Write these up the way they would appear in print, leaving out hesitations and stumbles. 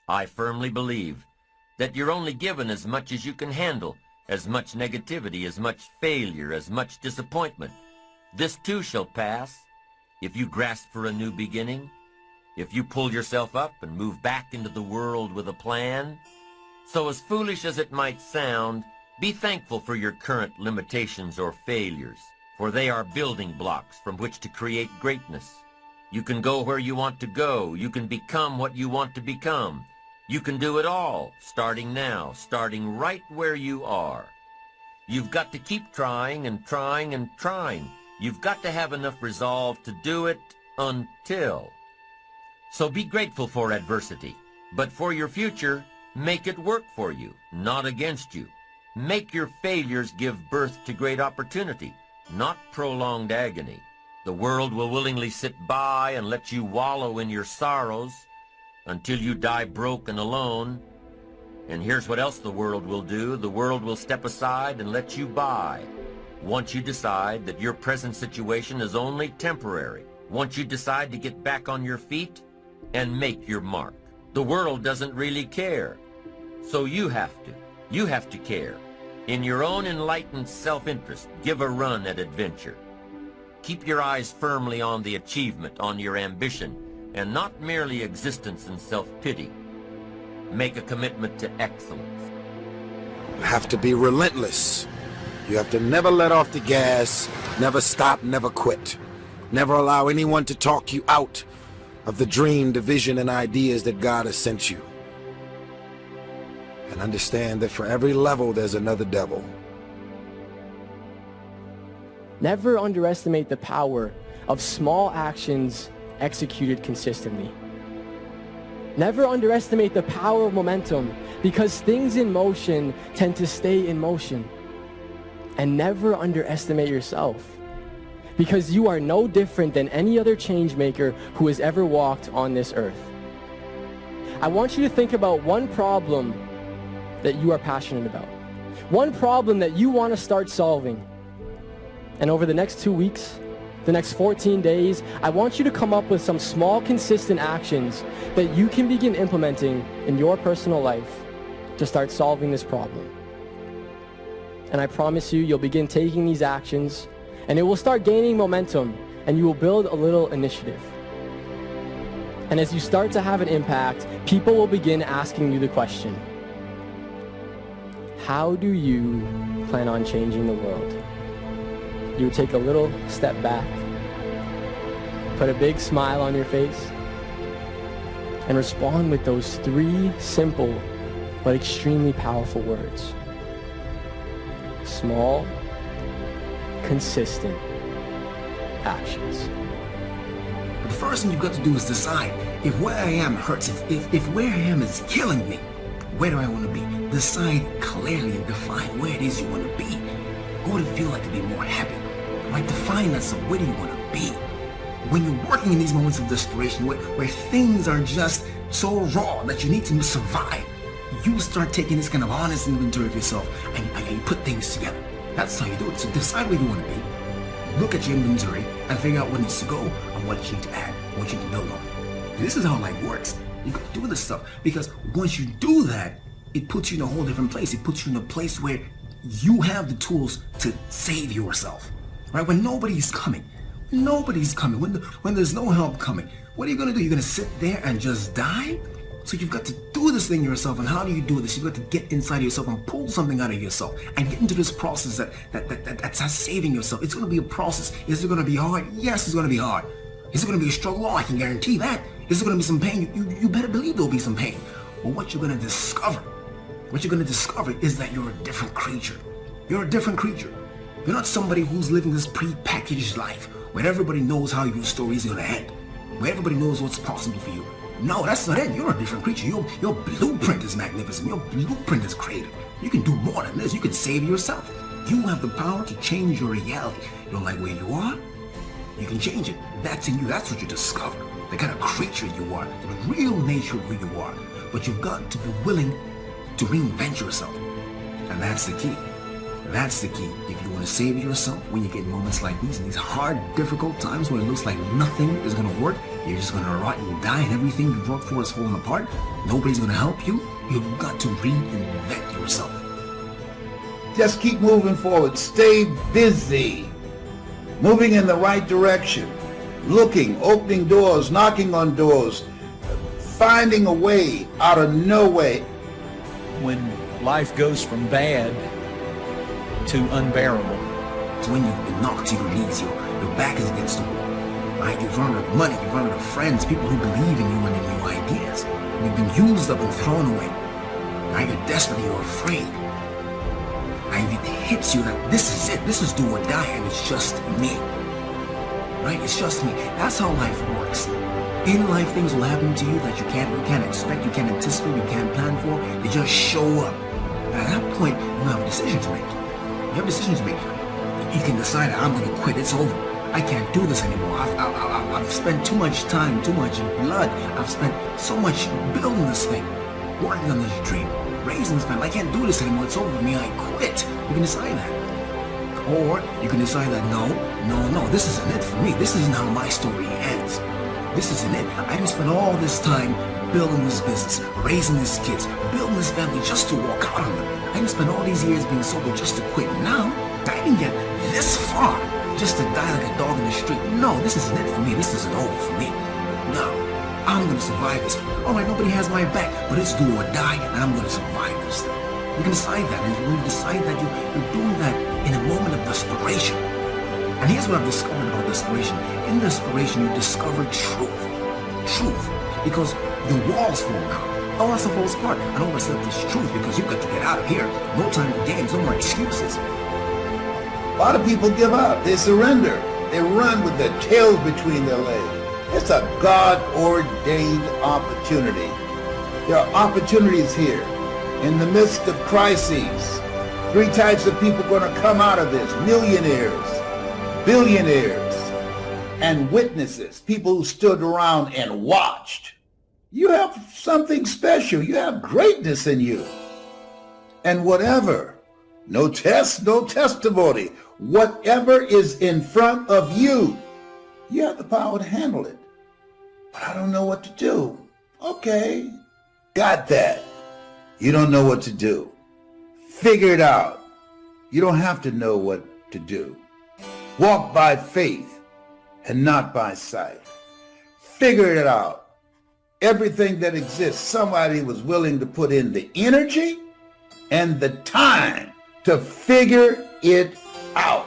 I firmly believe that you're only given as much as you can handle, as much negativity, as much failure, as much disappointment. This too shall pass. If you grasp for a new beginning, if you pull yourself up and move back into the world with a plan. So as foolish as it might sound, be thankful for your current limitations or failures, for they are building blocks from which to create greatness. You can go where you want to go. You can become what you want to become. You can do it all, starting now, starting right where you are. You've got to keep trying and trying and trying. You've got to have enough resolve to do it until. So be grateful for adversity, but for your future, make it work for you, not against you. Make your failures give birth to great opportunity, not prolonged agony. The world will willingly sit by and let you wallow in your sorrows until you die broke and alone. And here's what else the world will do. The world will step aside and let you by. Once you decide that your present situation is only temporary, once you decide to get back on your feet and make your mark. The world doesn't really care. So you have to. You have to care. In your own enlightened self-interest, give a run at adventure. Keep your eyes firmly on the achievement, on your ambition, and not merely existence and self-pity. Make a commitment to excellence. You have to be relentless. You have to never let off the gas, never stop, never quit. Never allow anyone to talk you out of the dream, the vision, and ideas that God has sent you. And understand that for every level, there's another devil. Never underestimate the power of small actions executed consistently. Never underestimate the power of momentum, because things in motion tend to stay in motion. And never underestimate yourself, because you are no different than any other change maker who has ever walked on this earth. I want you to think about one problem that you are passionate about. One problem that you want to start solving. And over the next 2 weeks, the next 14 days, I want you to come up with some small, consistent actions that you can begin implementing in your personal life to start solving this problem. And I promise you, you'll begin taking these actions, and it will start gaining momentum, and you will build a little initiative. And as you start to have an impact, people will begin asking you the question, how do you plan on changing the world? You take a little step back, put a big smile on your face, and respond with those 3 simple but extremely powerful words. Small, consistent actions. But the first thing you've got to do is decide if where I am hurts, if where I am is killing me, where do I want to be? Decide clearly and define where it is you want to be. What would it feel like to be more happy? Right? Define that. So where do you want to be? When you're working in these moments of desperation, where things are just so raw that you need to survive, you start taking this kind of honest inventory of yourself and you put things together. That's how you do it. So decide where you want to be, look at your inventory, and figure out what needs to go and what you need to add, what you need to build on. This is how life works. You got to do this stuff, because once you do that, it puts you in a whole different place. It puts you in a place where you have the tools to save yourself. Right? When nobody's coming, when there's no help coming, what are you going to do? You're going to sit there and just die? So you've got to do this thing yourself. And how do you do this? You've got to get inside of yourself and pull something out of yourself and get into this process that's saving yourself. It's going to be a process. Is it going to be hard? Yes, it's going to be hard. Is it going to be a struggle? Oh, I can guarantee that. Is it going to be some pain? You better believe there'll be some pain. But what you're going to discover is that you're a different creature. You're a different creature. You're not somebody who's living this pre-packaged life where everybody knows how your story is going to end, where everybody knows what's possible for you. No, that's not it. You're a different creature. Your blueprint is magnificent. Your blueprint is creative. You can do more than this. You can save yourself. You have the power to change your reality. You don't like where you are? You can change it. That's in you. That's what you discover. The kind of creature you are, the real nature of who you are. But you've got to be willing to reinvent yourself. And that's the key. That's the key. If you want to save yourself when you get in moments like these, in these hard, difficult times where it looks like nothing is going to work, you're just going to rot and die and everything you've worked for is falling apart, nobody's going to help you, you've got to reinvent yourself. Just keep moving forward. Stay busy. Moving in the right direction. Looking, opening doors, knocking on doors, finding a way out of no way. When life goes from bad to unbearable. It's when you've been knocked to your knees, your back is against the wall, right? You've run out of money, you've run out of friends, people who believe in you and in your ideas. You've been used up and thrown away. Right? You're desperate, you're afraid. Right? It hits you that this is it, this is do or die, and it's just me. Right? It's just me. That's how life works. In life, things will happen to you that you can't expect, you can't anticipate, you can't plan for. They just show up. And at that point, you have a decision to make. You have a decision to make. You can decide, I'm going to quit. It's over. I can't do this anymore. I've spent too much time, too much blood. I've spent so much building this thing, working on this dream, raising this family. I can't do this anymore. It's over for me. I quit. You can decide that. Or you can decide that no, this isn't it for me. This isn't how my story ends. This isn't it. I didn't spend all this time building this business, raising these kids, building this family just to walk out on them. I didn't spend all these years being sober just to quit. Now, I didn't get this far just to die like a dog in the street. No, this isn't it for me. This isn't over for me. No, I'm going to survive this. All right, nobody has my back, but it's do or die, and I'm going to survive this thing. You can decide that, and when you decide that, you're doing that in a moment of desperation. And here's what I've discovered about desperation. In desperation, you discover truth. Truth. Because the walls fall down. All that stuff falls apart. And all that's left is truth, because you've got to get out of here. No time for games, no more excuses. A lot of people give up. They surrender. They run with their tails between their legs. It's a God-ordained opportunity. There are opportunities here. In the midst of crises, 3 types of people are going to come out of this. Millionaires, billionaires, and witnesses. People who stood around and watched. You have something special. You have greatness in you. And whatever, no test, no testimony, whatever is in front of you, you have the power to handle it. But I don't know what to do. Okay, got that. You don't know what to do. Figure it out. You don't have to know what to do. Walk by faith and not by sight. Figure it out. Everything that exists, somebody was willing to put in the energy and the time to figure it out.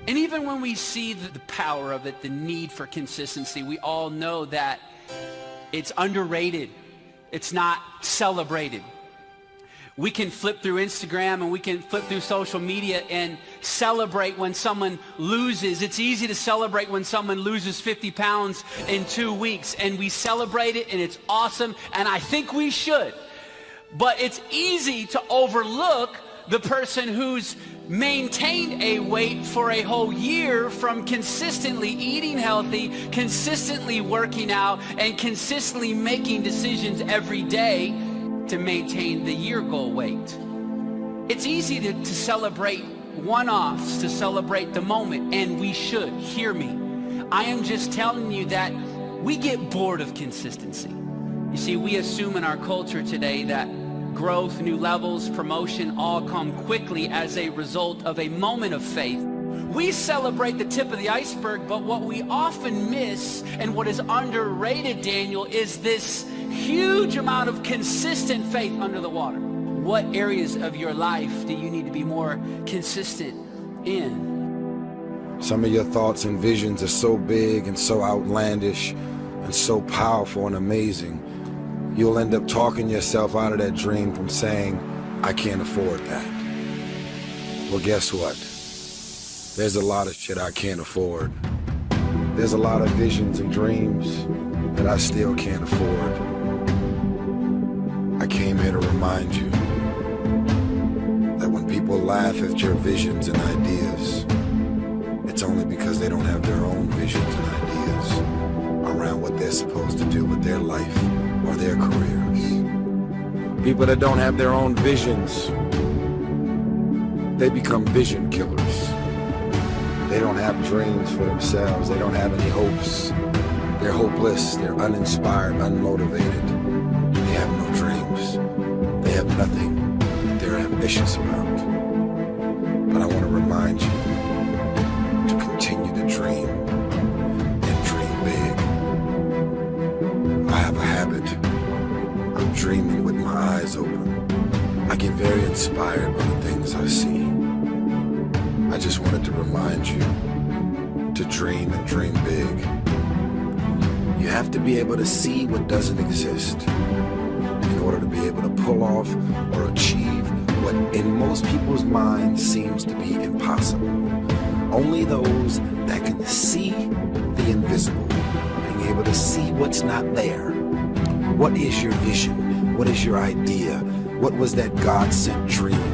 And even when we see the power of it, the need for consistency, we all know that it's underrated. It's not celebrated. We can flip through Instagram and we can flip through social media and celebrate when someone loses. It's easy to celebrate when someone loses 50 pounds in 2 weeks, and we celebrate it and it's awesome, and I think we should. But it's easy to overlook the person who's maintained a weight for a whole year from consistently eating healthy, consistently working out, and consistently making decisions every day to maintain the year goal weight. It's easy to celebrate one-offs, to celebrate the moment, and we should. Hear me. I am just telling you that we get bored of consistency. You see, we assume in our culture today that growth, new levels, promotion all come quickly as a result of a moment of faith. We celebrate the tip of the iceberg, but what we often miss and what is underrated, Daniel, is this huge amount of consistent faith under the water. What areas of your life do you need to be more consistent in? Some of your thoughts and visions are so big and so outlandish and so powerful and amazing, you'll end up talking yourself out of that dream from saying, I can't afford that. Well, guess what? There's a lot of shit I can't afford. There's a lot of visions and dreams that I still can't afford. I came here to remind you that when people laugh at your visions and ideas, it's only because they don't have their own visions and ideas around what they're supposed to do with their life or their careers. People that don't have their own visions they become vision killers. They don't have dreams for themselves. They don't have any hopes. They're hopeless. They're uninspired, unmotivated. They have no dreams. They have nothing that they're ambitious about. But I want to remind you to continue to dream and dream big. I have a habit of dreaming with my eyes open. I get very inspired by the things I see. I just wanted to remind you to dream and dream big. You have to be able to see what doesn't exist in order to be able to pull off or achieve what in most people's minds seems to be impossible. Only those that can see the invisible, being able to see what's not there. What is your vision? What is your idea? What was that God-sent dream?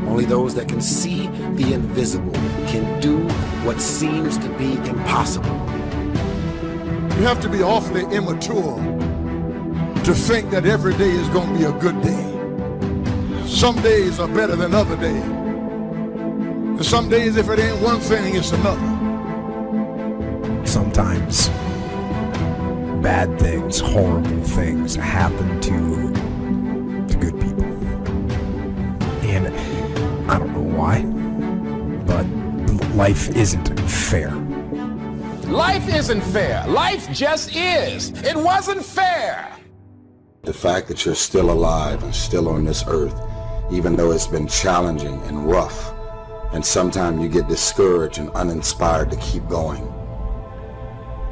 Only those that can see the invisible can do what seems to be impossible. You have to be awfully immature to think that every day is going to be a good day. Some days are better than other days. And some days, if it ain't one thing, it's another. Sometimes bad things, horrible things happen to good people. And I don't know why, but life isn't fair. Life isn't fair. Life just is. It wasn't fair. The fact that you're still alive and still on this earth, even though it's been challenging and rough, and sometimes you get discouraged and uninspired to keep going.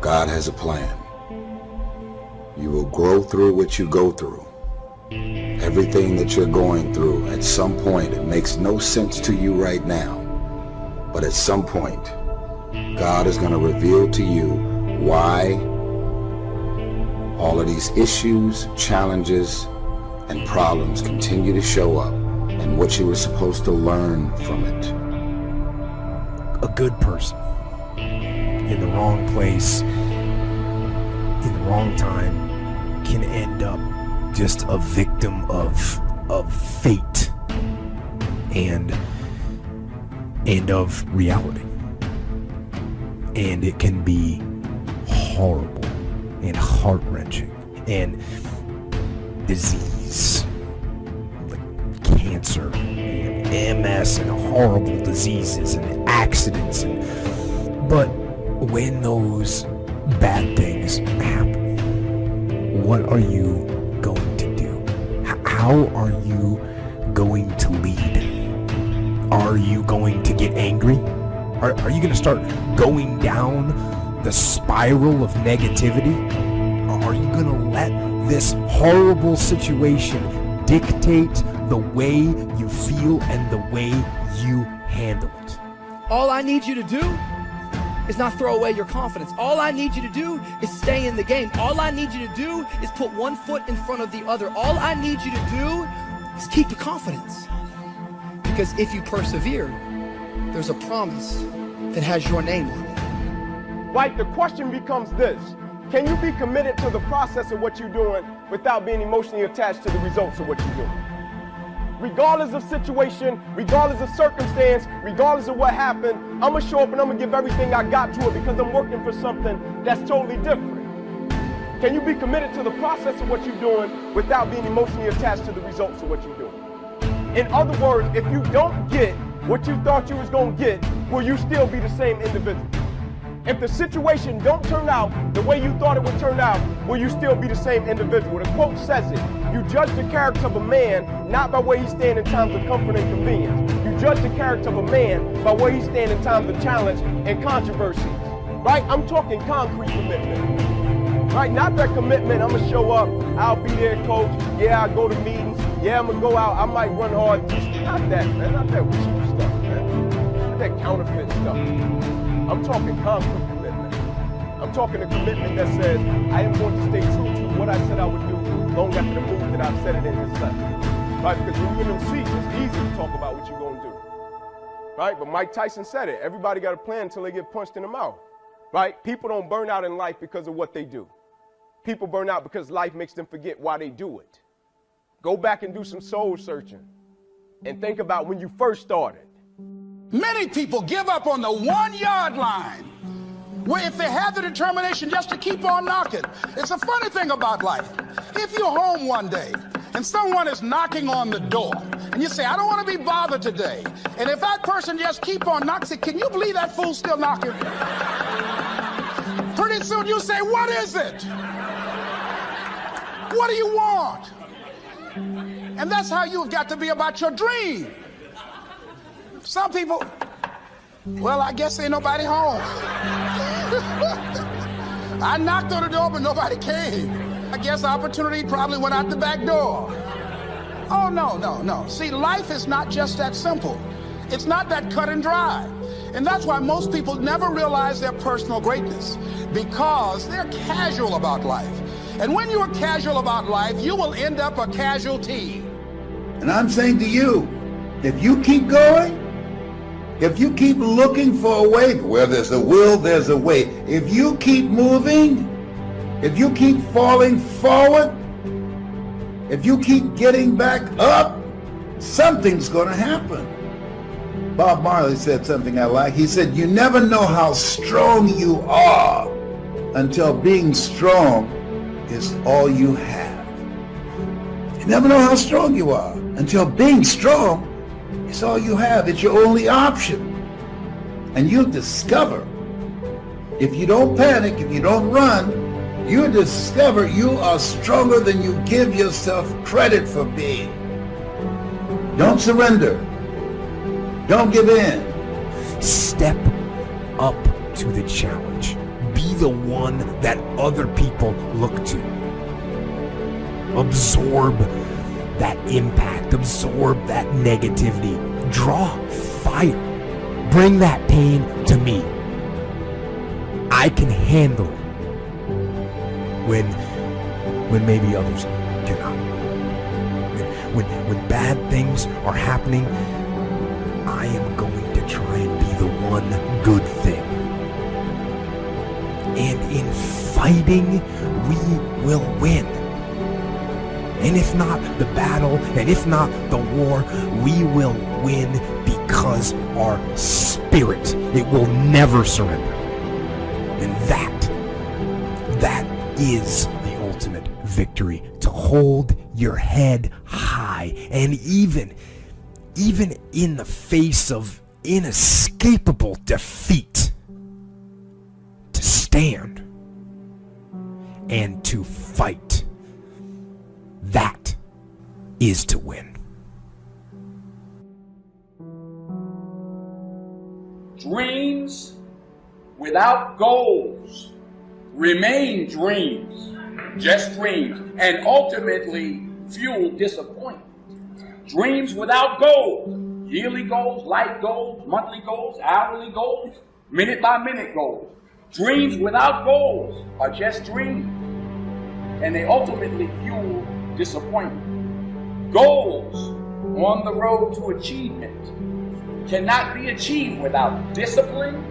God has a plan. You will grow through what you go through. Everything that you're going through, at some point, it makes no sense to you right now. But at some point, God is going to reveal to you why all of these issues, challenges, and problems continue to show up and what you were supposed to learn from it. A good person in the wrong place, in the wrong time, can end up just a victim of fate and of reality. And it can be horrible and heart-wrenching, and disease like cancer and MS and horrible diseases and accidents, but when those bad things happen, what are you going to do? How are you going to lead? Are you going to get angry? Are you going to start going down the spiral of negativity? Or are you going to let this horrible situation dictate the way you feel and the way you handle it? All I need you to do is not throw away your confidence. All I need you to do is stay in the game. All I need you to do is put one foot in front of the other. All I need you to do is keep the confidence. Because if you persevere, there's a promise that has your name on it. Right, the question becomes this: can you be committed to the process of what you're doing without being emotionally attached to the results of what you're doing? Regardless of situation, regardless of circumstance, regardless of what happened, I'm gonna show up and I'm gonna give everything I got to it because I'm working for something that's totally different. Can you be committed to the process of what you're doing without being emotionally attached to the results of what you're doing? In other words, if you don't get what you thought you was gonna get, will you still be the same individual? If the situation don't turn out the way you thought it would turn out, will you still be the same individual? The quote says it: you judge the character of a man not by where he stands in times of comfort and convenience. You judge the character of a man by where he stands in times of challenge and controversy. Right? I'm talking concrete commitment. Right? Not that commitment, I'm gonna show up, I'll be there, coach, yeah, I'll go to meetings, yeah, I'm gonna go out, I might run hard. Not that, man, not that cheap stuff, man. Not that counterfeit stuff. I'm talking concrete commitment. I'm talking a commitment that says, I am going to stay true to what I said I would do long after the move that I've said it in this lesson. Right? Because when you're in them seats, it's easy to talk about what you're going to do. Right? But Mike Tyson said it. Everybody got a plan until they get punched in the mouth. Right? People don't burn out in life because of what they do. People burn out because life makes them forget why they do it. Go back and do some soul searching. and think about when you first started. Many people give up on the 1 yard line. Where if they have the determination just to keep on knocking. It's a funny thing about life. If you're home one day and someone is knocking on the door and you say, I don't want to be bothered today. And if that person just keep on knocking, say, can you believe that fool's still knocking? Pretty soon you say, what is it? What do you want? And that's how you've got to be about your dream. Some people, well, I guess ain't nobody home. I knocked on the door, but nobody came. I guess opportunity probably went out the back door. Oh, no. See, life is not just that simple. It's not that cut and dry. And that's why most people never realize their personal greatness, because they're casual about life. And when you're casual about life, you will end up a casualty. And I'm saying to you, if you keep going, if you keep looking for a way, where there's a will, there's a way. If you keep moving, if you keep falling forward, if you keep getting back up, something's going to happen. Bob Marley said something I like. He said, you never know how strong you are until being strong is all you have. You never know how strong you are until being strong is all you have. It's your only option. And you'll discover, if you don't panic, if you don't run, you'll discover you are stronger than you give yourself credit for being. Don't surrender. Don't give in. Step up to the challenge. Be the one that other people look to. Absorb that impact. Absorb that negativity. Draw fire. Bring that pain to me. I can handle it when maybe others cannot. When bad things are happening, I am going to try and be the one good thing. And in fighting, we will win. And if not the battle, and if not the war, we will win because our spirit, it will never surrender. And that is the ultimate victory. To hold your head high, and even in the face of inescapable defeat, to stand and to fight. That is to win. Dreams without goals remain dreams, just dreams, and ultimately fuel disappointment. Dreams without goals, yearly goals, life goals, monthly goals, hourly goals, minute by minute goals. Dreams without goals are just dreams, and they ultimately fuel disappointment. Goals on the road to achievement cannot be achieved without discipline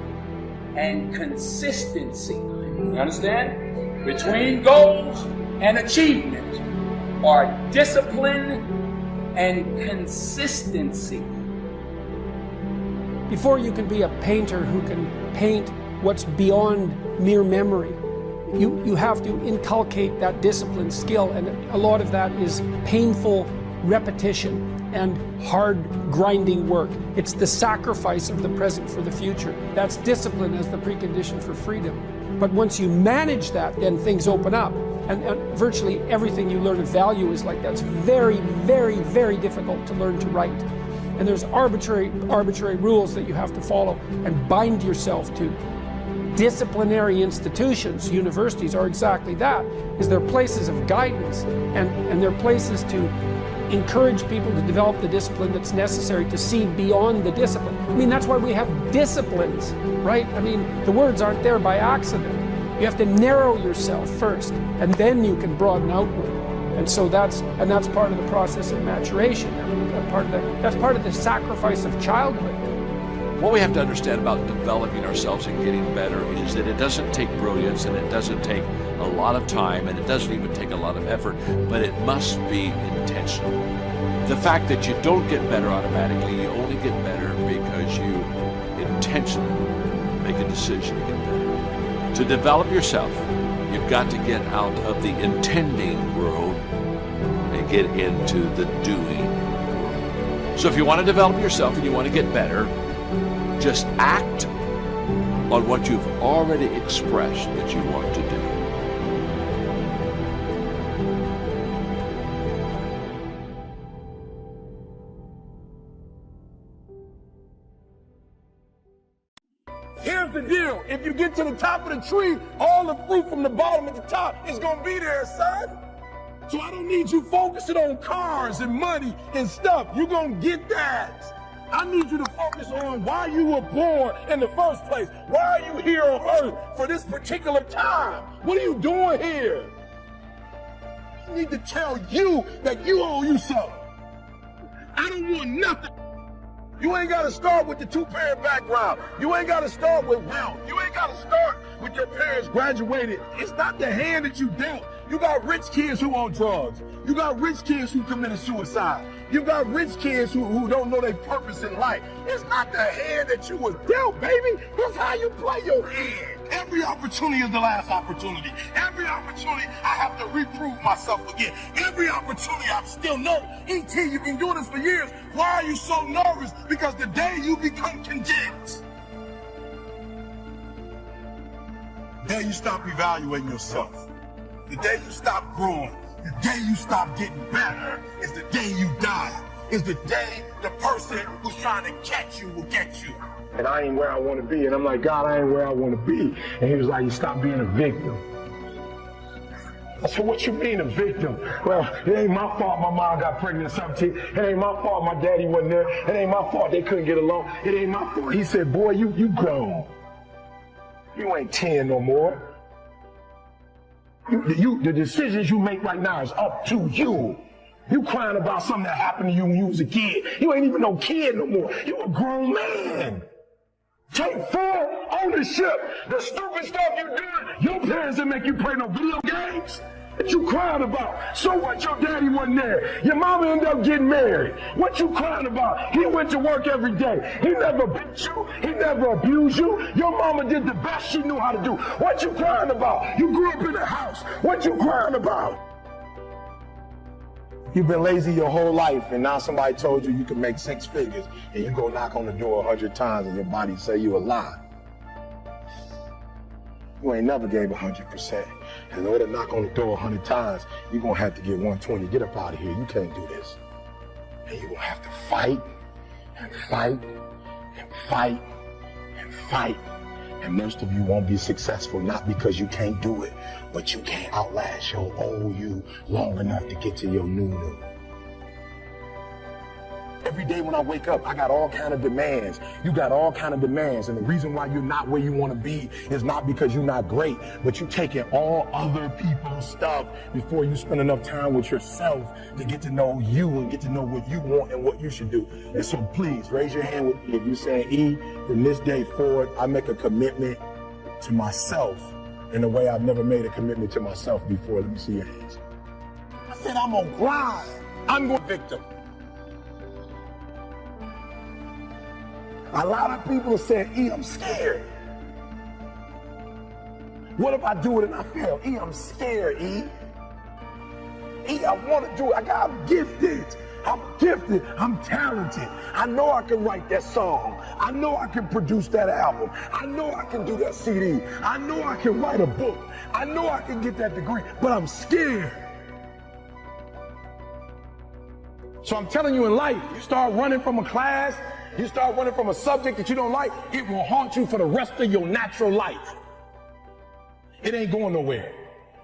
and consistency. You understand? Between goals and achievement are discipline and consistency. Before you can be a painter who can paint what's beyond mere memory, you have to inculcate that discipline, skill, and a lot of that is painful repetition and hard grinding work. It's the sacrifice of the present for the future. That's discipline as the precondition for freedom. But once you manage that, then things open up. And virtually everything you learn of value is like that. It's very, very, very difficult to learn to write. And there's arbitrary rules that you have to follow and bind yourself to. Disciplinary institutions, universities, are exactly that. Is they're places of guidance, and they're places to encourage people to develop the discipline that's necessary to see beyond the discipline. I mean, that's why we have disciplines, right? I mean, the words aren't there by accident. You have to narrow yourself first, and then you can broaden outward. And so that's part of the process of maturation. I mean, that's part of the sacrifice of childhood. What we have to understand about developing ourselves and getting better is that it doesn't take brilliance, and it doesn't take a lot of time, and it doesn't even take a lot of effort, but it must be intentional. The fact that you don't get better automatically, you only get better because you intentionally make a decision to get better. To develop yourself, you've got to get out of the intending world and get into the doing world. So if you want to develop yourself and you want to get better, just act on what you've already expressed that you want to do. Here's the deal. If you get to the top of the tree, all the fruit from the bottom at the top is going to be there, son. So I don't need you focusing on cars and money and stuff. You're going to get that. I need you to focus on why you were born in the first place. Why are you here on earth for this particular time? What are you doing here? I need to tell you that you owe you something. I don't want nothing. You ain't got to start with the two-parent background. You ain't got to start with wealth. You ain't got to start with your parents graduated. It's not the hand that you dealt. You got rich kids who on drugs. You got rich kids who committed suicide. You got rich kids who don't know their purpose in life. It's not the hand that you was dealt, baby. It's how you play your hand. Every opportunity is the last opportunity. Every opportunity, I have to reprove myself again. Every opportunity, I'm still nervous. E.T., you've been doing this for years. Why are you so nervous? Because the day you become content, the day you stop evaluating yourself, the day you stop growing, the day you stop getting better is the day you die. Is the day the person who's trying to catch you will get you. And I ain't where I want to be. And I'm like, God, I ain't where I want to be. And he was like, you stop being a victim. I said, what you mean a victim? Well, it ain't my fault my mom got pregnant at 17. It ain't my fault my daddy wasn't there. It ain't my fault they couldn't get along. It ain't my fault. He said, boy, you grown. You ain't 10 no more. The decisions you make right now is up to you. You crying about something that happened to you when you was a kid. You ain't even no kid no more. You a grown man. Take full ownership. The stupid stuff you doing, your parents didn't make you play no video games that you crying about. So what, your daddy wasn't there. Your mama ended up getting married. What you crying about? He went to work every day. He never beat you. He never abused you. Your mama did the best she knew how to do. What you crying about? You grew up in a house. What you crying about? You've been lazy your whole life, and now somebody told you you can make 6 figures, and you go knock on the door 100 times, and your body say you a lie. You ain't never gave 100%. In order to knock on the door 100 times, you're going to have to get 120. Get up out of here. You can't do this. And you're going to have to fight, and fight, and fight, and fight. And most of you won't be successful, not because you can't do it, but you can't outlast your old you long enough to get to your new. Every day when I wake up, I got all kind of demands. You got all kind of demands. And the reason why you're not where you want to be is not because you're not great, but you're taking all other people's stuff before you spend enough time with yourself to get to know you and get to know what you want and what you should do. And so please raise your hand with me if you're saying, E, from this day forward, I make a commitment to myself in a way I've never made a commitment to myself before. Let me see your hands. I said, I'm gonna grind. I'm going victim. A lot of people are saying, E, I'm scared. What if I do it and I fail? E, I'm scared, E. E, I want to do it. I'm gifted. I'm gifted. I'm talented. I know I can write that song. I know I can produce that album. I know I can do that CD. I know I can write a book. I know I can get that degree, but I'm scared. So I'm telling you, in life, you start running from a class, you start running from a subject that you don't like, it will haunt you for the rest of your natural life. It ain't going nowhere.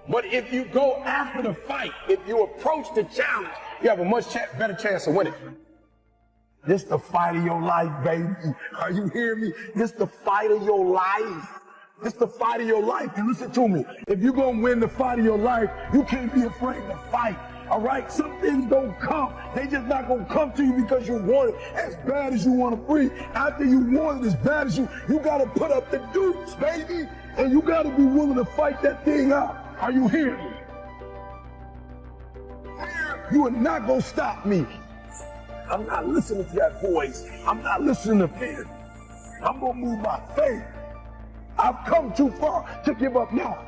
But if you go after the fight, if you approach the challenge, you have a much better chance of winning. This the fight of your life, baby. Are you hearing me? This the fight of your life. This the fight of your life. And listen to me. If you're going to win the fight of your life, you can't be afraid to fight. All right, some things don't come. They just not gonna come to you because you want it as bad as you want to breathe. After you want it as bad as you gotta put up the dukes, baby, and you gotta be willing to fight that thing out. Are you hearing me? You are not gonna stop me. I'm not listening to that voice. I'm not listening to fear. I'm gonna move by faith. I've come too far to give up now.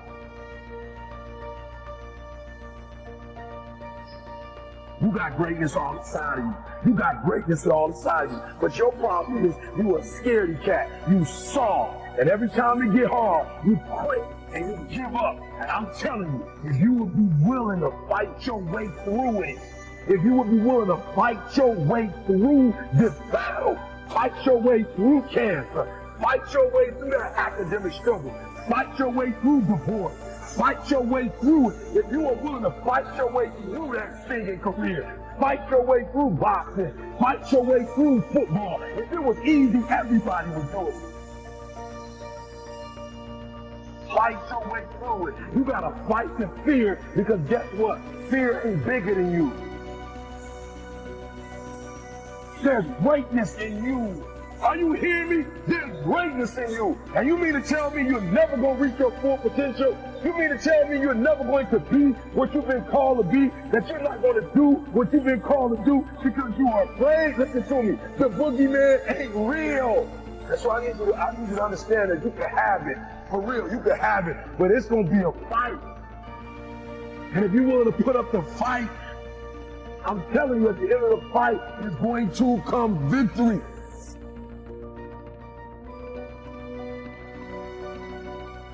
You got greatness all inside of you. You got greatness all inside of you. But your problem is you a scaredy cat. You soft. And every time it get hard, you quit and you give up. And I'm telling you, if you would be willing to fight your way through it, if you would be willing to fight your way through this battle, fight your way through cancer, fight your way through that academic struggle, fight your way through divorce, fight your way through it. If you are willing to fight your way through that singing career, fight your way through boxing, fight your way through football. If it was easy, everybody would do it. Fight your way through it. You gotta fight the fear, because guess what? Fear is bigger than you. There's greatness in you. Are you hearing me? There's greatness in you. And you mean to tell me you're never going to reach your full potential? You mean to tell me you're never going to be what you've been called to be? That you're not going to do what you've been called to do because you are afraid? Listen to me. The boogeyman ain't real. That's why I need you to understand that you can have it. For real, you can have it. But it's going to be a fight. And if you're willing to put up the fight, I'm telling you, at the end of the fight is going to come victory.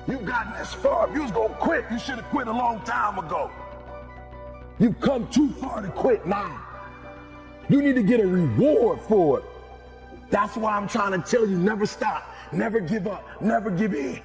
You've gotten this far. If you was going to quit, you should have quit a long time ago. You've come too far to quit now. You need to get a reward for it. That's why I'm trying to tell you, never stop, never give up, never give in.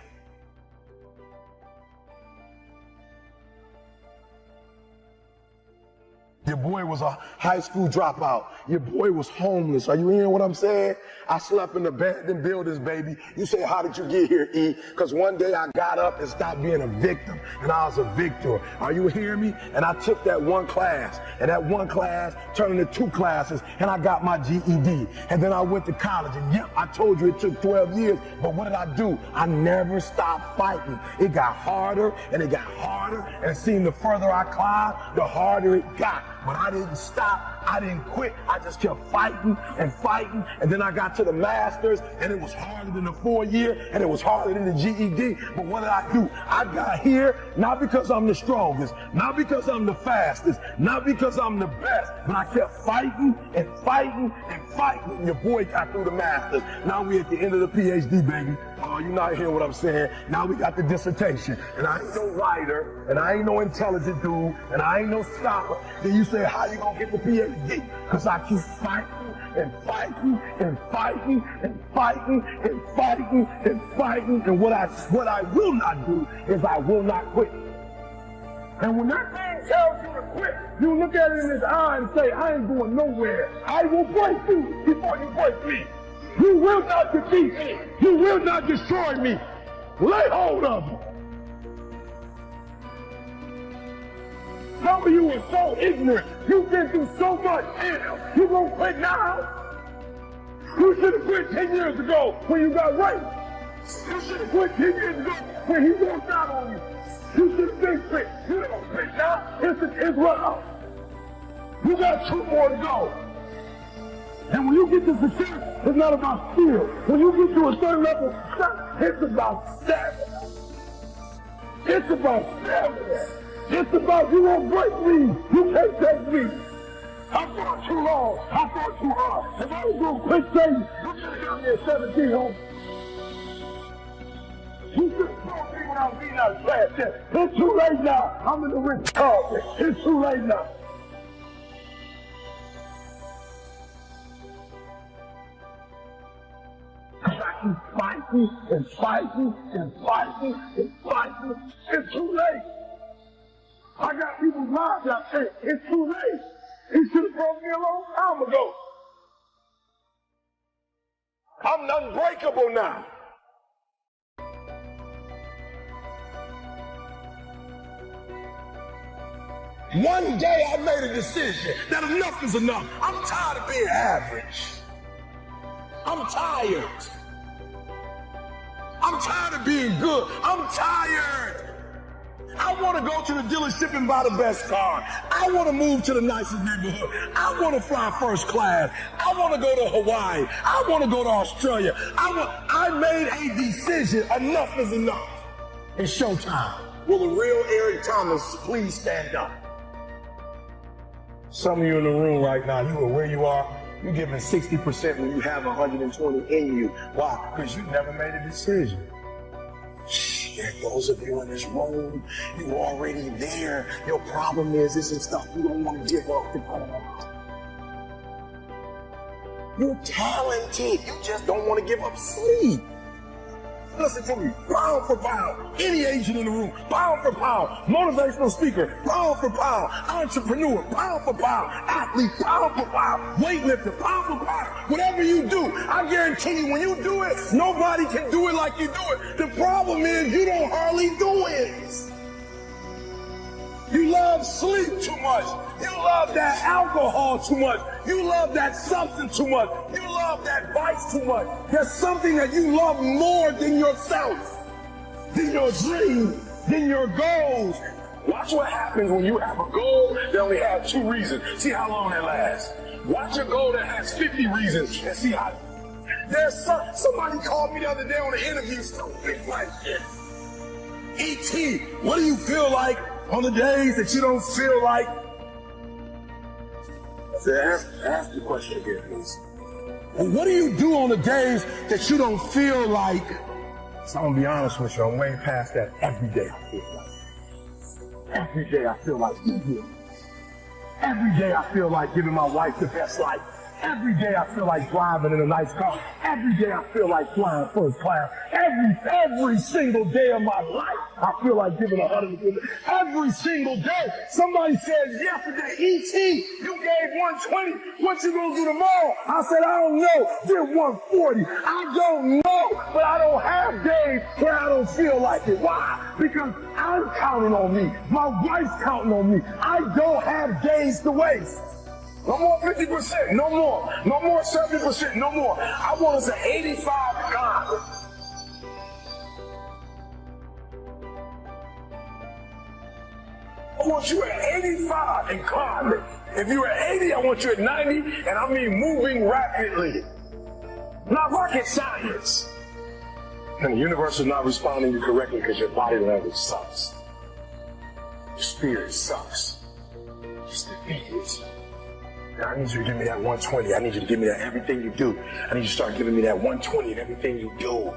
Your boy was a high school dropout. Your boy was homeless. Are you hearing what I'm saying? I slept in abandoned buildings, baby. You say, how did you get here, E? Because one day I got up and stopped being a victim, and I was a victor. Are you hearing me? And I took that one class, and that one class turned into 2 classes, and I got my GED. And then I went to college, and yep, I told you it took 12 years, but what did I do? I never stopped fighting. It got harder, and it got harder, and it seemed the further I climbed, the harder it got. But I didn't stop. I didn't quit. I just kept fighting and fighting. And then I got to the master's, and it was harder than the 4-year, and it was harder than the GED. But what did I do? I got here not because I'm the strongest, not because I'm the fastest, not because I'm the best, but I kept fighting and fighting and fighting. And your boy got through the master's. Now we at the end of the PhD, baby. Oh, you're not hearing what I'm saying. Now we got the dissertation. And I ain't no writer, and I ain't no intelligent dude, and I ain't no scholar. Then you say, how you gonna get the PhD? Because I keep fighting and fighting and fighting and fighting and fighting and fighting. And what I will not do is I will not quit. And when that thing tells you to quit, you look at it in his eye and say, I ain't going nowhere. I will break you before you break me. You will not defeat me. You will not destroy me. Lay hold of me. Some of you are so ignorant. You've been through so much. Damn, you gonna quit now? You should have quit 10 years ago when you got raped. You should have quit 10 years ago when he walked out on you. You should have been quit. You don't quit now. It's the 10th round. You got 2 more to go. And when you get to success, it's not about skill. When you get to a certain level of success, it's about stamina. It's about stamina. It's about you won't break me. You can't take me. I fought too long. I fought too hard. If I was going to quit Satan, you should have got me at 17 home. You should have told me when I was beating out of trash. It's too late now. I'm in the Ritz Carlton. It's too late now. I keep fighting and fighting and fighting and fighting. It's too late. I got people's lives out there. It's too late. He should have broke me a long time ago. I'm unbreakable now. One day I made a decision that enough is enough. I'm tired of being average. I'm tired. I'm tired of being good. I'm tired. I want to go to the dealership and buy the best car. I want to move to the nicest neighborhood. I want to fly first class. I want to go to Hawaii. I want to go to Australia. I made a decision. Enough is enough. It's showtime. Will the real Eric Thomas please stand up? Some of you in the room right now, you are where you are. You're giving 60% when you have 120 in you. Why? Because you never made a decision. There those of you in this room, you're already there. Your problem is this is stuff you don't want to give up. You're talented. You just don't want to give up sleep. Listen to me, pound for pound, any agent in the room, pound for pound, motivational speaker, pound for pound, entrepreneur, pound for pound, athlete, pound for pound, weightlifter, pound for pound, whatever you do, I guarantee you when you do it, nobody can do it like you do it. The problem is you don't hardly do it. You love sleep too much. You love that alcohol too much. You love that substance too much. You love that vice too much. There's something that you love more than yourself, than your dream, than your goals. Watch what happens when you have a goal that only has 2 reasons. See how long that lasts. Watch a goal that has 50 reasons and see how. Somebody called me the other day on an interview, something like this. E.T., what do you feel like on the days that you don't feel like? Ask the question again, please. Well, what do you do on the days that you don't feel like? So I'm gonna be honest with you, I'm way past that. Every day I feel like. Every day I feel like eating. Every day I feel like giving my wife the best life. Every day I feel like driving in a nice car. Every day I feel like flying first class. Every single day of my life, I feel like giving 100%. Every single day. Somebody said yesterday, E.T., you gave 120. What you gonna do tomorrow? I said, I don't know. Did 140. I don't know, but I don't have days where I don't feel like it. Why? Because I'm counting on me. My wife's counting on me. I don't have days to waste. No more 50%, no more. No more 70%, no more. I want us at 85 God. I want you at 85 and climbing. If you're at 80, I want you at 90, and I mean moving rapidly. Not rocket science. And the universe is not responding to you correctly because your body language sucks. Your spirit sucks. It's defeated. Now, I need you to give me that 120. I need you to give me that everything you do. I need you to start giving me that 120 and everything you do.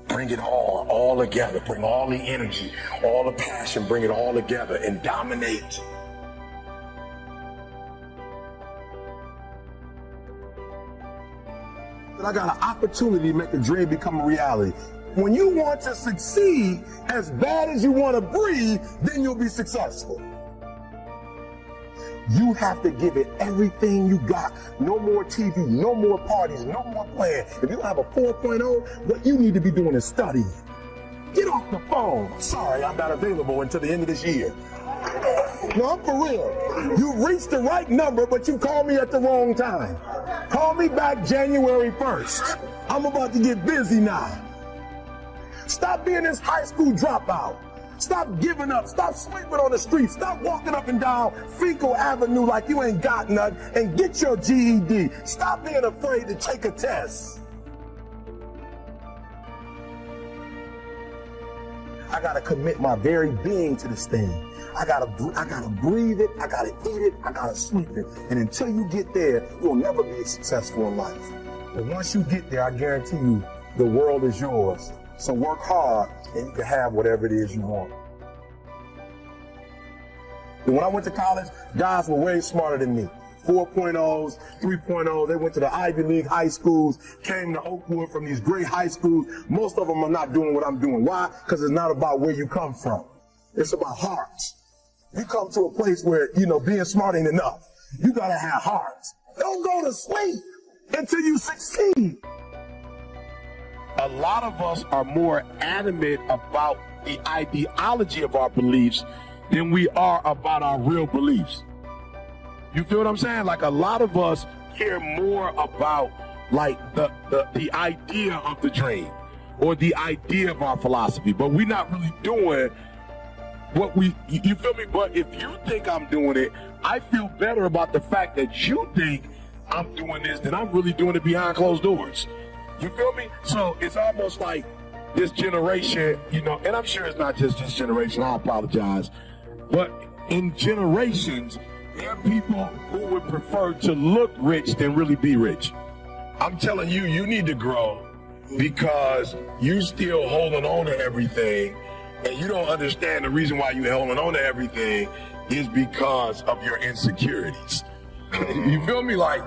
Bring it all together. Bring all the energy, all the passion, bring it all together and dominate. But I got an opportunity to make a dream become a reality. When you want to succeed as bad as you want to breathe, then you'll be successful. You have to give it everything you got. No more TV, no more parties, no more playing. If you don't have a 4.0, what you need to be doing is studying. Get off the phone. Sorry, I'm not available until the end of this year. No, I'm for real. You reached the right number, but you called me at the wrong time. Call me back January 1st. I'm about to get busy now. Stop being this high school dropout. Stop giving up. Stop sleeping on the street. Stop walking up and down Fecal Avenue like you ain't got nothing, and get your GED. Stop being afraid to take a test. I gotta commit my very being to this thing. I gotta breathe it. I gotta eat it. I gotta sleep it. And until you get there, you'll never be successful in life. But once you get there, I guarantee you, the world is yours. So work hard, and you can have whatever it is you want. And when I went to college, guys were way smarter than me. 4.0s, 3.0, they went to the Ivy League high schools, came to Oakwood from these great high schools. Most of them are not doing what I'm doing. Why? Because it's not about where you come from. It's about hearts. You come to a place where, being smart ain't enough. You gotta have hearts. Don't go to sleep until you succeed. A lot of us are more adamant about the ideology of our beliefs than we are about our real beliefs. You feel what I'm saying? Like a lot of us care more about like the idea of the dream or the idea of our philosophy, but we're not really doing what you feel me? But if you think I'm doing it, I feel better about the fact that you think I'm doing this than I'm really doing it behind closed doors. You feel me? So it's almost like this generation, you know, and I'm sure it's not just this generation, I apologize, but in generations, there are people who would prefer to look rich than really be rich. I'm telling you, you need to grow because you still holding on to everything and you don't understand the reason why you holding on to everything is because of your insecurities. You feel me? Like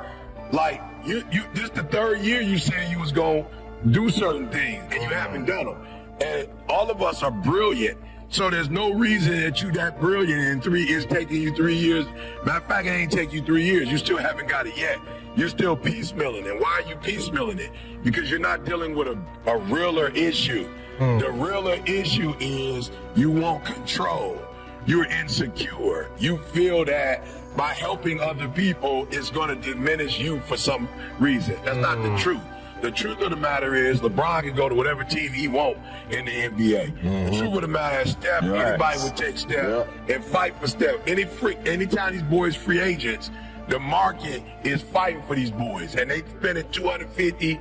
you this the third year you said you was gonna do certain things and you haven't done them. And all of us are brilliant. So there's no reason that you that brilliant and it's taking you 3 years. Matter of fact, it ain't taking you 3 years. You still haven't got it yet. You're still piecemealing. And why are you piecemealing it? Because you're not dealing with a realer issue. The realer issue is you want control. You're insecure. You feel that by helping other people, it's going to diminish you for some reason. That's not the truth. The truth of the matter is LeBron can go to whatever team he wants in the NBA. The truth of the matter is Steph, anybody would take Steph and fight for Steph. Anytime these boys free agents, the market is fighting for these boys. And they spending $250,000.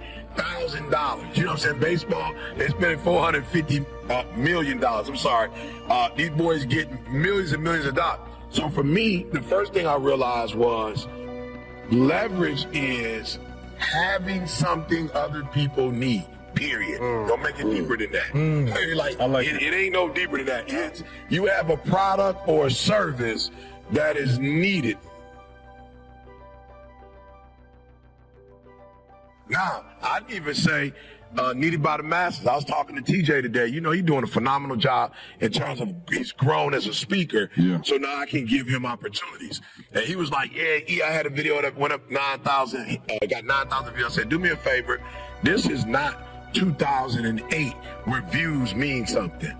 You know what I'm saying? Baseball, they spending $450 million. I'm sorry. These boys get millions and millions of dollars. So for me, the first thing I realized was leverage is having something other people need, period. Don't make it deeper than that. It ain't no deeper than that. It's, you have a product or a service that is needed. Now, I'd even say needed by the masses. I was talking to TJ today. You know, he's doing a phenomenal job in terms of he's grown as a speaker. So now I can give him opportunities. And he was like, yeah, I had a video that went up 9,000. Got 9,000 views. I said, do me a favor. This is not 2008 where views mean something.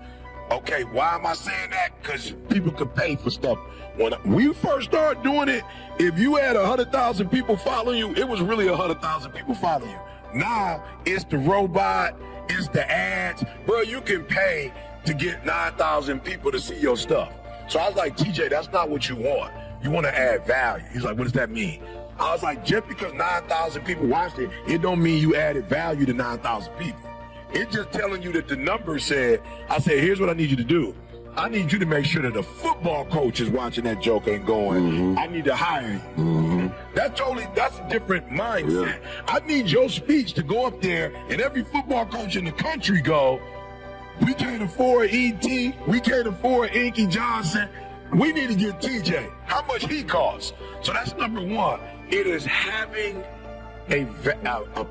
Okay, why am I saying that? Because people could pay for stuff. When we first started doing it, if you had 100,000 people following you, it was really 100,000 people following you. Now, it's the robot, it's the ads. Bro, you can pay to get 9,000 people to see your stuff. So I was like, TJ, that's not what you want. You want to add value. He's like, what does that mean? I was like, just because 9,000 people watched it, it don't mean you added value to 9,000 people. It's just telling you that the numbers said, I said, here's what I need you to do. I need you to make sure that the football coach is watching that joke and going, I need to hire you. That's a different mindset. I need your speech to go up there and every football coach in the country go, we can't afford E.T., we can't afford Inky Johnson. We need to get TJ. How much he costs? So that's number one. It is having a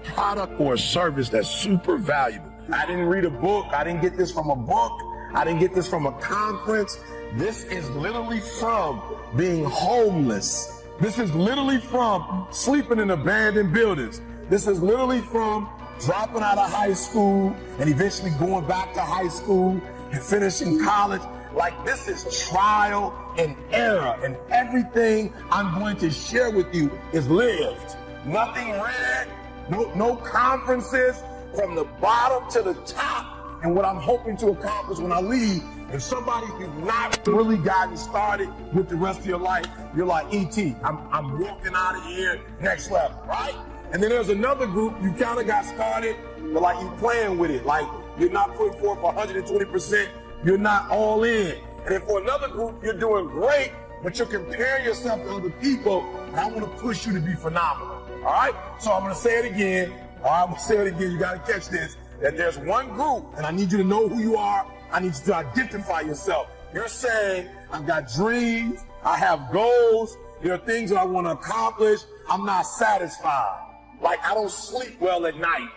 product or a service that's super valuable. I didn't read a book. I didn't get this from a book. I didn't get this from a conference. This is literally from being homeless. This is literally from sleeping in abandoned buildings. This is literally from dropping out of high school and eventually going back to high school and finishing college. Like, this is trial and error, and everything I'm going to share with you is lived. Nothing read, no conferences, from the bottom to the top. And what I'm hoping to accomplish when I leave, if somebody has not really gotten started with the rest of your life, you're like, E.T., I'm walking out of here next level, right? And then there's another group, you kind of got started, but like you're playing with it. Like, you're not putting forth 120%, you're not all in. And then for another group, you're doing great, but you're comparing yourself to other people, and I want to push you to be phenomenal, all right? So I'm going to say it again. All right, I'm going to say it again. You got to catch this. That there's one group, and I need you to know who you are. I need you to identify yourself. You're saying, I've got dreams, I have goals, there are things that I want to accomplish, I'm not satisfied. Like, I don't sleep well at night.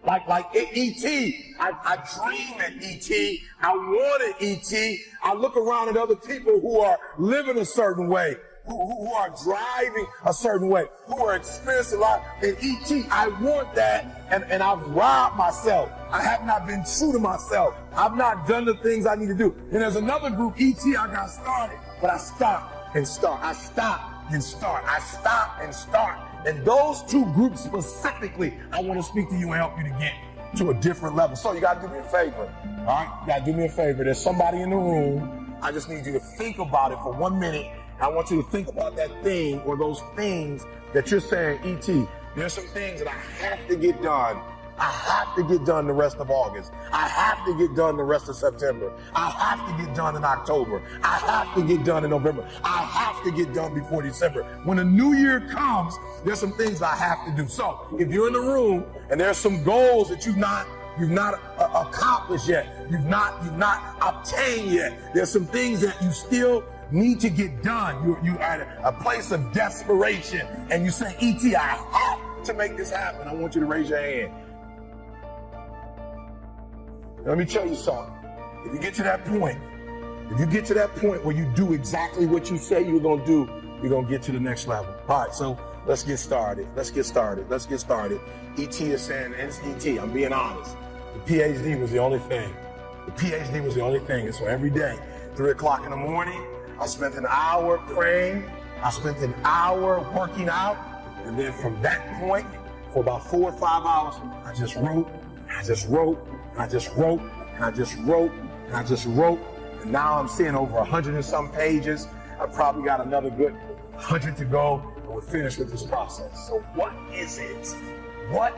Like E.T., I dream at E.T., I wanted E.T., I look around at other people who are living a certain way, who are driving a certain way, who are experiencing a lot. In E.T., I want that, and I've robbed myself. I have not been true to myself. I've not done the things I need to do. And there's another group, E.T., I got started, but I stopped and start. I stopped and start. I stopped and start. And those two groups specifically, I want to speak to you and help you to get to a different level. So you got to do me a favor, all right? You got to do me a favor. There's somebody in the room. I just need you to think about it for 1 minute. I want you to think about that thing or those things that you're saying, E.T., there's some things that I have to get done. I have to get done the rest of August. I have to get done the rest of September. I have to get done in October. I have to get done in November. I have to get done before December. When the new year comes, there's some things I have to do. So if you're in the room and there's some goals that you've not accomplished yet, you've not obtained yet, there's some things that you still need to get done. You are at a place of desperation and you say, E.T., I have to make this happen. I want you to raise your hand. Let me tell you something. If you get to that point, where you do exactly what you say you're going to do, you're going to get to the next level. All right, so let's get started. E.T. is saying, and it's E.T., I'm being honest. The PhD was the only thing. And so every day, 3 o'clock in the morning, I spent an hour praying. I spent an hour working out. And then from that point, for about 4 or 5 hours, I just wrote. And now I'm seeing over 100 and some pages. I've probably got another good 100 to go, and we're finished with this process. So what is it? What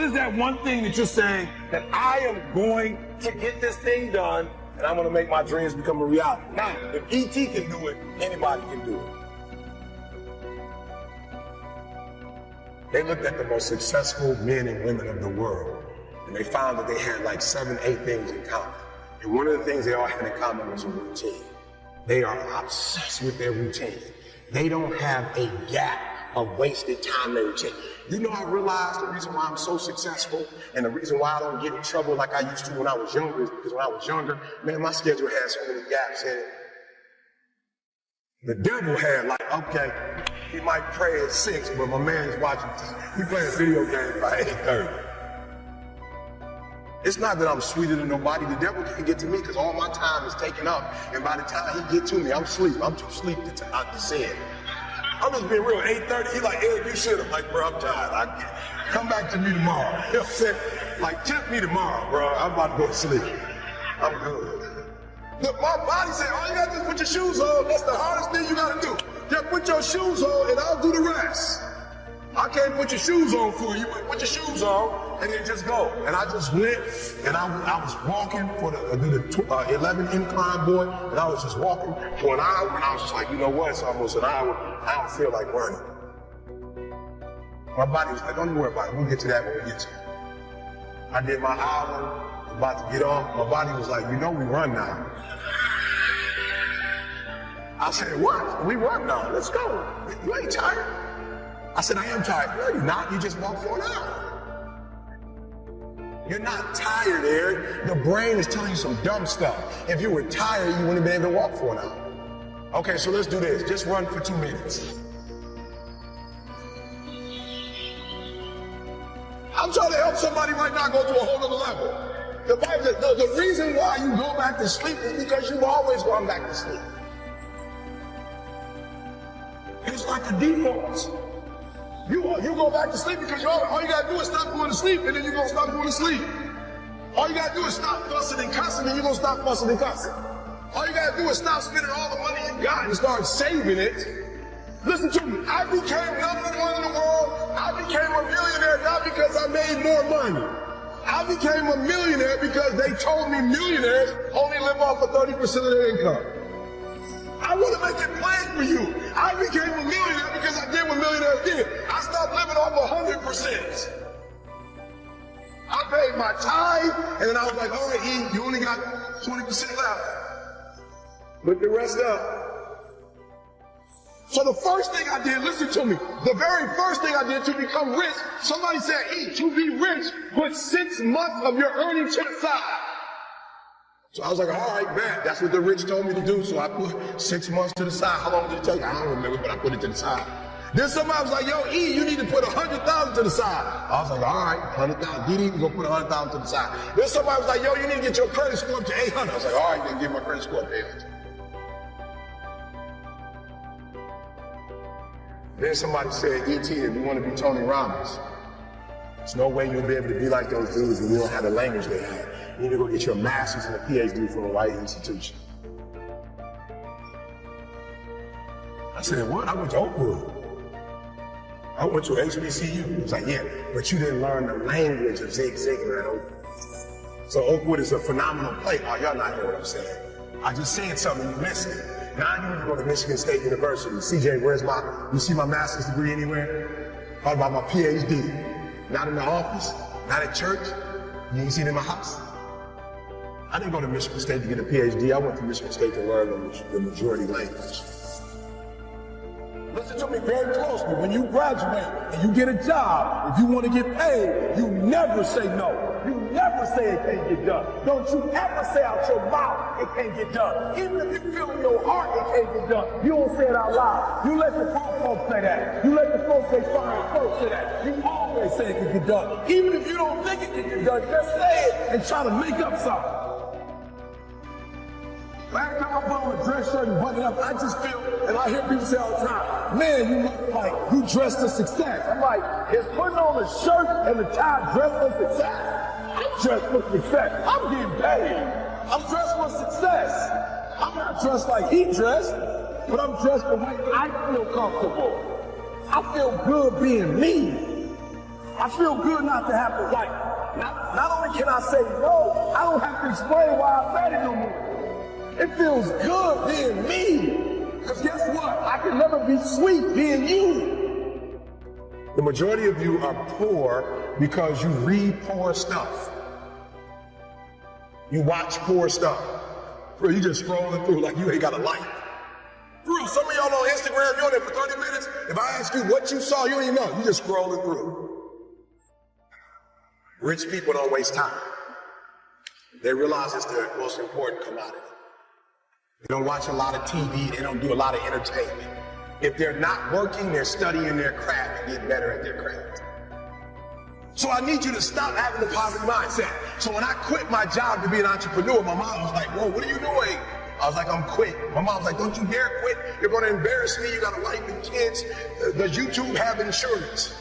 is that one thing that you're saying that I am going to get this thing done, and I'm going to make my dreams become a reality? Now, if E.T. can do it, anybody can do it. They looked at the most successful men and women of the world, and they found that they had like 7, 8 things in common. And one of the things they all had in common was a routine. They are obsessed with their routine. They don't have a gap of wasted time in their routine. You know, I realized the reason why I'm so successful and the reason why I don't get in trouble like I used to when I was younger is because when I was younger, man, my schedule had so many gaps in it. The devil had like, okay, he might pray at 6, but my man is watching, he playing video games by 8:30. It's not that I'm sweeter than nobody. The devil can't get to me because all my time is taken up. And by the time he get to me, I'm asleep. I'm too asleep to see it. I'm just being real. 8:30, he like, Eric, you should. I'm like, bro, I'm tired. Come back to me tomorrow. You know what I'm saying? Like, tempt me tomorrow, bro. I'm about to go to sleep. I'm good. Look, my body said, all you got to do is put your shoes on. That's the hardest thing you got to do. Just put your shoes on and I'll do the rest. I can't put your shoes on for you, but put your shoes on and then just go. And I just went and I was walking for the 11 incline boy, and I was just walking for an hour, and I was just like, you know what, it's almost an hour. I don't feel like running. My body was like, don't worry about it. We'll get to that when we get to it. I did my hour, about to get off. My body was like, you know we run now. I said, what? We run now. Let's go. You ain't tired? I said, I am tired. No, you're not. You just walked for an hour. You're not tired, Eric. The brain is telling you some dumb stuff. If you were tired, you wouldn't have been able to walk for an hour. Okay, so let's do this. Just run for 2 minutes. I'm trying to help somebody right now go to a whole other level. The Bible says, the reason why you go back to sleep is because you've always gone back to sleep. It's like a default. You go back to sleep because all you got to do is stop going to sleep, and then you're going to stop going to sleep. All you got to do is stop fussing and cussing, and you're going to stop fussing and cussing. All you got to do is stop spending all the money you got and start saving it. Listen to me. I became number one in the world. I became a millionaire not because I made more money. I became a millionaire because they told me millionaires only live off of 30% of their income. I want to make it plain for you. I became a millionaire because I did what millionaires did. I stopped living off 100%. I paid my tithe, and then I was like, all right, E, you only got 20% left. Put the rest up. So the first thing I did, listen to me, the very first thing I did to become rich, somebody said, E, to be rich, put 6 months of your earnings to the side. So I was like, all right, man, that's what the rich told me to do. So I put 6 months to the side. How long did it take? I don't remember, but I put it to the side. Then somebody was like, yo, E, you need to put 100,000 to the side. I was like, all right, 100,000. Didi, we're gonna put 100,000 to the side. Then somebody was like, yo, you need to get your credit score up to 800. I was like, all right, then get my credit score up to 800. Then somebody said, E.T., if you want to be Tony Robbins, there's no way you'll be able to be like those dudes when you don't have the language they have. You need to go get your master's and a PhD from a white institution. I said, what? I went to Oakwood. I went to HBCU. He was like, yeah, but you didn't learn the language of Zig Ziglar at Oakwood. So Oakwood is a phenomenal place. Oh, y'all not hear what I'm saying. I just said something, you missed it. Now I need to go to Michigan State University. CJ, you see my master's degree anywhere? How about my PhD? Not in the office, not at church. You ain't seen it in my house. I didn't go to Michigan State to get a PhD. I went to Michigan State to learn the majority language. Listen to me very closely. When you graduate and you get a job, if you want to get paid, you never say no. You never say it can't get done. Don't you ever say out your mouth it can't get done. Even if you feel in your heart it can't get done, you don't say it out loud. You let the grown folks say that. You let the folks they fire first say that. You always say it can get done. Even if you don't think it can get done, just say it and try to make up something. Last time I put on a dress shirt and button it up, I just feel, and I hear people say all the time, man, you look like you dressed for success. I'm like, is putting on a shirt and a tie dressed for success? I'm dressed for success. I'm getting paid. I'm dressed for success. I'm not dressed like he dressed, but I'm dressed the way I feel comfortable. I feel good being me. I feel good not to have to like, not only can I say no, I don't have to explain why I said it no more. It feels good being me. Because guess what? I can never be sweet being you. The majority of you are poor because you read poor stuff. You watch poor stuff. Bro, you just scrolling through like you ain't got a life. Bro, some of y'all on Instagram, you're on there for 30 minutes. If I ask you what you saw, you don't even know. You just scrolling through. Rich people don't waste time. They realize it's their most important commodity. They don't watch a lot of TV. They don't do a lot of entertainment. If they're not working, they're studying their craft and get better at their craft. So I need you to stop having the poverty mindset. So when I quit my job to be an entrepreneur, my mom was like, whoa, what are you doing? I was like, I'm quit. My mom was like, don't you dare quit. You're going to embarrass me. You got a wife and kids. Does YouTube have insurance?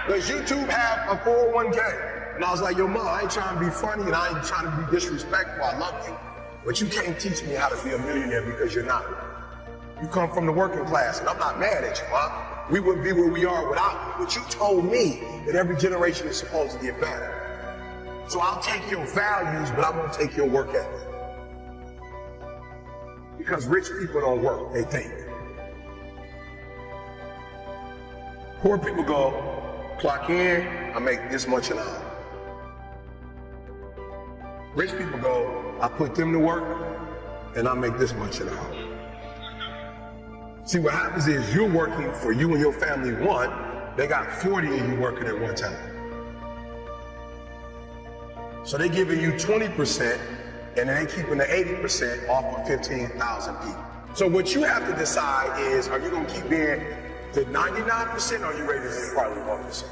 Does YouTube have a 401k? And I was like, yo, mom, I ain't trying to be funny and I ain't trying to be disrespectful. I love you. But you can't teach me how to be a millionaire because you're not. You come from the working class, and I'm not mad at you, huh? We wouldn't be where we are without you. But you told me that every generation is supposed to get better. So I'll take your values, but I won't take your work ethic. Because rich people don't work, they think. Poor people go, clock in, I make this much an hour. Rich people go, I put them to work, and I make this much an hour. See, what happens is you're working for you and your family one, they got 40 of you working at one time. So they're giving you 20%, and then they keeping the 80% off of 15,000 people. So what you have to decide is, are you gonna keep being the 99% or are you ready to be partly 1%?